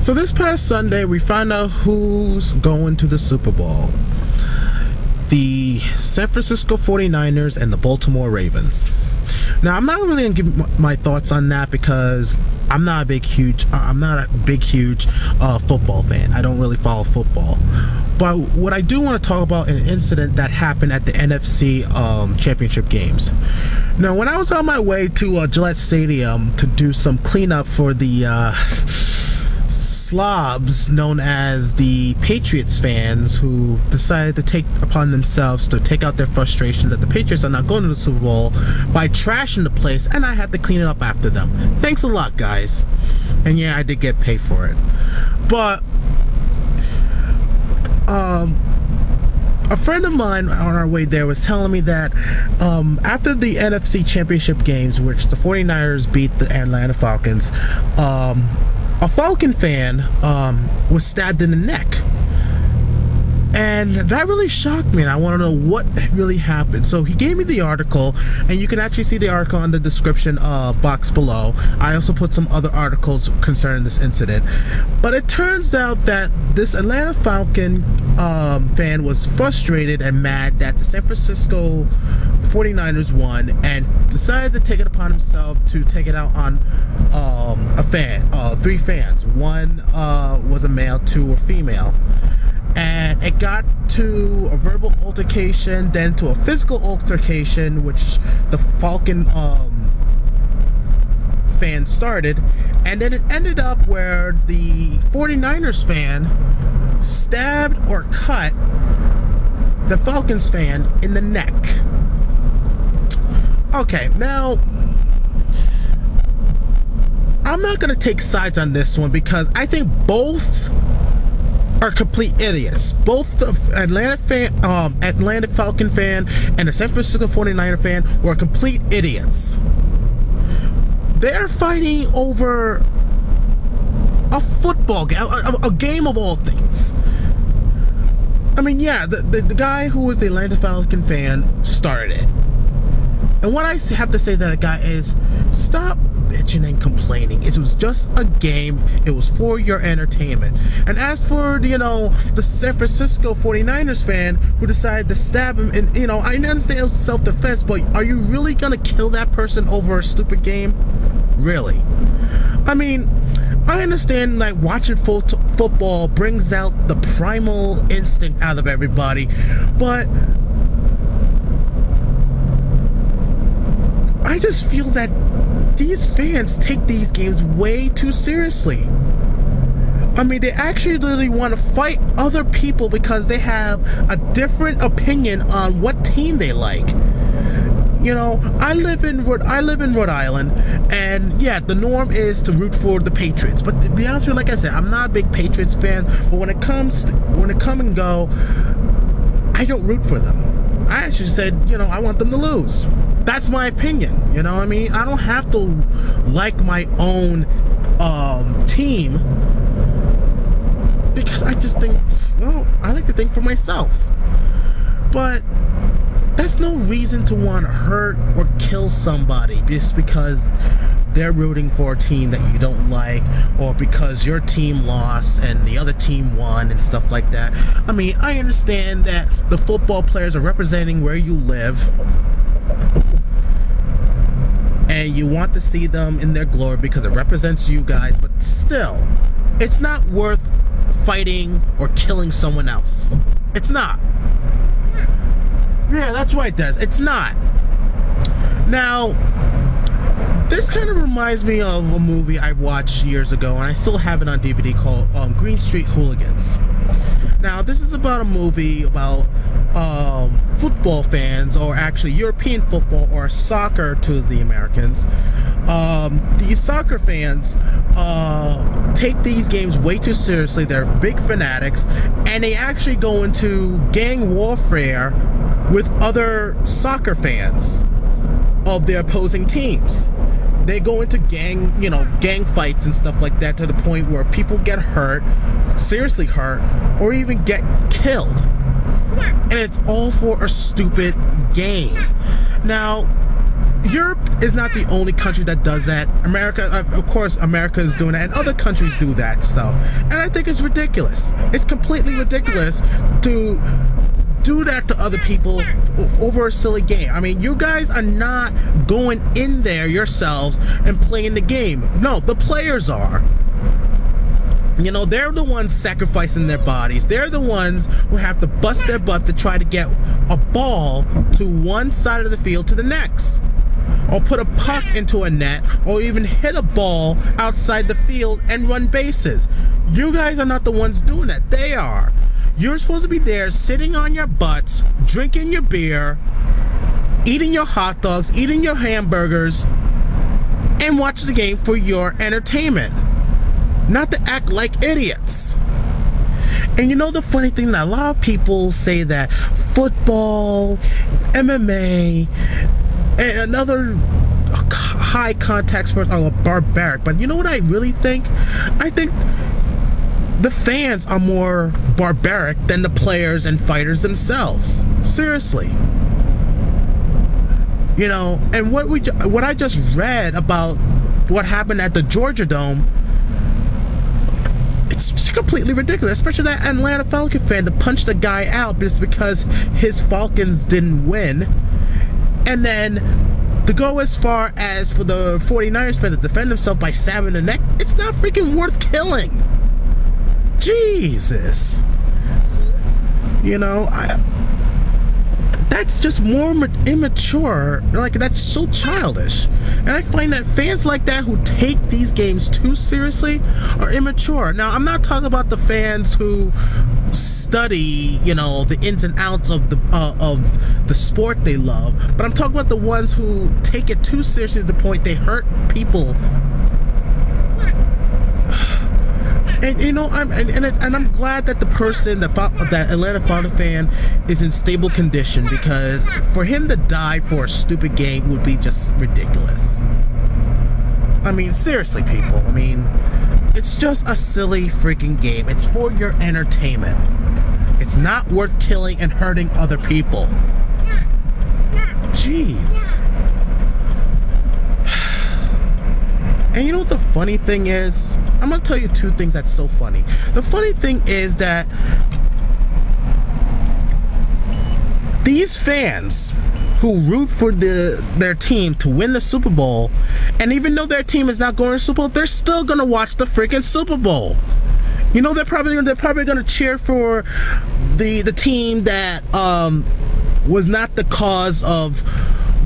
So this past Sunday, we found out who's going to the Super Bowl. The San Francisco 49ers and the Baltimore Ravens. Now, I'm not really going to give my thoughts on that because I'm not a big, huge football fan. I don't really follow football. But what I do want to talk about an incident that happened at the NFC championship games. Now, when I was on my way to Gillette Stadium to do some cleanup for the slobs known as the Patriots fans who decided to take upon themselves to take out their frustrations that the Patriots are not going to the Super Bowl by trashing the place, and I had to clean it up after them. Thanks a lot, guys. And yeah, I did get paid for it. But a friend of mine on our way there was telling me that after the NFC championship games, which the 49ers beat the Atlanta Falcons, a Falcon fan was stabbed in the neck. And that really shocked me, and I want to know what really happened. So he gave me the article, and you can actually see the article in the description box below. I also put some other articles concerning this incident. But it turns out that this Atlanta Falcon fan was frustrated and mad that the San Francisco 49ers won and decided to take it upon himself to take it out on three fans. One was a male, two were female. And it got to a verbal altercation, then to a physical altercation, which the Falcon fan started. And then it ended up where the 49ers fan stabbed or cut the Falcons fan in the neck. Okay, now, I'm not going to take sides on this one because I think both are complete idiots. Both the Atlanta Falcon fan and the San Francisco 49er fan were complete idiots. They're fighting over a football game, a game of all things. I mean, yeah, the guy who was the Atlanta Falcon fan started it. And what I have to say to that guy is, stop bitching and complaining. It was just a game. It was for your entertainment. And as for, the San Francisco 49ers fan who decided to stab him, and, I understand it was self-defense, but are you really gonna kill that person over a stupid game? Really? I mean, I understand, like, watching football brings out the primal instinct out of everybody, but I just feel that these fans take these games way too seriously. I mean, they actually really want to fight other people because they have a different opinion on what team they like. I live in Rhode Island, and yeah, the norm is to root for the Patriots. But to be honest with you, like I said, I'm not a big Patriots fan. But when it come and go, I don't root for them. I actually said, I want them to lose. That's my opinion, you know what I mean? I don't have to like my own team because I just think, well, I like to think for myself. But that's no reason to want to hurt or kill somebody just because they're rooting for a team that you don't like, or because your team lost and the other team won and stuff like that. I mean, I understand that the football players are representing where you live, and you want to see them in their glory because it represents you guys, but still, it's not worth fighting or killing someone else. It's not. Yeah, that's right, Des. It's not. Now, this kind of reminds me of a movie I watched years ago, and I still have it on DVD, called Green Street Hooligans. Now, this is about a movie about football fans, or actually European football, or soccer to the Americans. These soccer fans take these games way too seriously. They're big fanatics, and they actually go into gang warfare with other soccer fans of their opposing teams. They go into gang fights and stuff like that, to the point where people get hurt, seriously hurt, or even get killed. And it's all for a stupid game. Now, Europe is not the only country that does that. America, of course, America is doing that, and other countries do that stuff. And I think it's ridiculous. It's completely ridiculous to do that to other people over a silly game. I mean, you guys are not going in there yourselves and playing the game. No, the players are. You know, they're the ones sacrificing their bodies. They're the ones who have to bust their butt to try to get a ball to one side of the field to the next. Or put a puck into a net, or even hit a ball outside the field and run bases. You guys are not the ones doing that. They are. You're supposed to be there sitting on your butts, drinking your beer, eating your hot dogs, eating your hamburgers, and watch the game for your entertainment. Not to act like idiots. And you know the funny thing, that a lot of people say that football, MMA, and other high contact sports are barbaric. But you know what I really think? I think the fans are more barbaric than the players and fighters themselves. Seriously. You know, and what I just read about what happened at the Georgia Dome, it's completely ridiculous. Especially that Atlanta Falcon fan to punch the guy out just because his Falcons didn't win. And then to go as far as for the 49ers fan to defend himself by stabbing the neck, it's not freaking worth killing. Jesus. You know, that's just more immature. Like, that's so childish. And I find that fans like that who take these games too seriously are immature. Now, I'm not talking about the fans who study, you know, the ins and outs of the sport they love, but I'm talking about the ones who take it too seriously to the point they hurt people. And you know, I'm glad that the person, that Atlanta Falcons fan, is in stable condition, because for him to die for a stupid game would be just ridiculous. I mean, seriously, people. I mean, it's just a silly freaking game. It's for your entertainment. It's not worth killing and hurting other people. Jeez. And you know what the funny thing is? I'm gonna tell you two things that's so funny. The funny thing is that these fans who root for their team to win the Super Bowl, and even though their team is not going to the Super Bowl, they're still gonna watch the freaking Super Bowl. You know, they're probably gonna cheer for the team that was not the cause of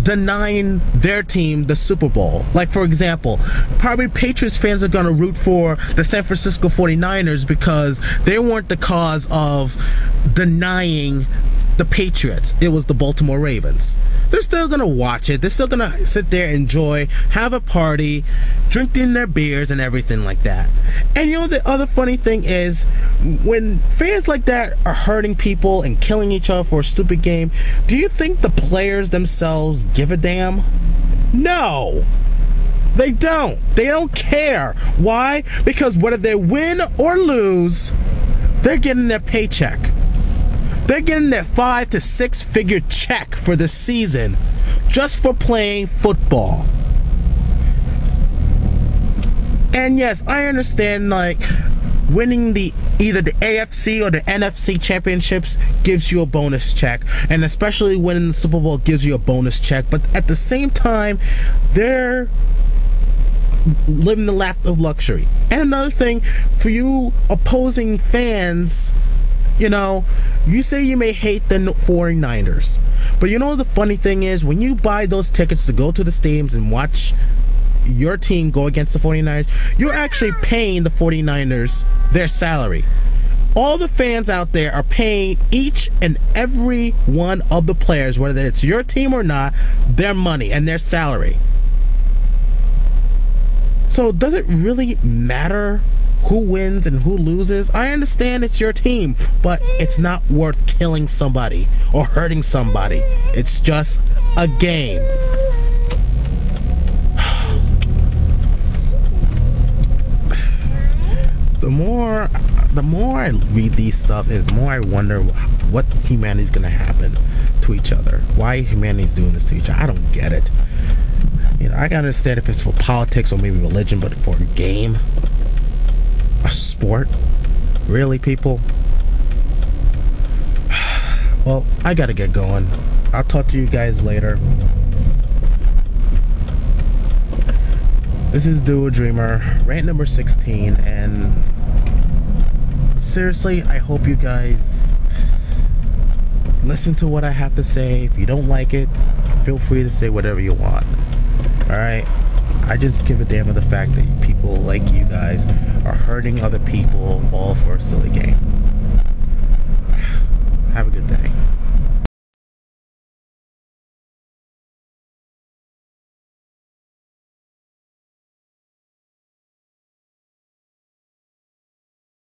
denying their team the Super Bowl. Like, for example, probably Patriots fans are going to root for the San Francisco 49ers because they weren't the cause of denying the Patriots. It was the Baltimore Ravens. They're still going to watch it. They're still going to sit there, enjoy, have a party, drinking their beers and everything like that. And you know, the other funny thing is, when fans like that are hurting people and killing each other for a stupid game, do you think the players themselves give a damn? No. They don't. They don't care. Why? Because whether they win or lose, they're getting their paycheck. They're getting their 5 to 6 figure check for the season just for playing football. And yes, I understand, like, winning either the AFC or the NFC championships gives you a bonus check, and especially winning the Super Bowl gives you a bonus check. But at the same time, they're living the life of luxury. And another thing, for you opposing fans, you know, you say you may hate the 49ers, but you know the funny thing is, when you buy those tickets to go to the stadiums and watch your team go against the 49ers, you're actually paying the 49ers their salary. All the fans out there are paying each and every one of the players, whether it's your team or not, their money and their salary. So does it really matter who wins and who loses? I understand it's your team, but it's not worth killing somebody or hurting somebody. It's just a game. The more I read these stuff, the more I wonder what humanity's gonna happen to each other. Why humanity's doing this to each other. I don't get it. mean, I can understand if it's for politics or maybe religion, but for a game, a sport, really, people? Well, I gotta get going. I'll talk to you guys later. This is Duo Dreamer, rant number 16, and seriously, I hope you guys listen to what I have to say. If you don't like it, feel free to say whatever you want. Alright? I just give a damn of the fact that people like you guys are hurting other people all for a silly game. Have a good day.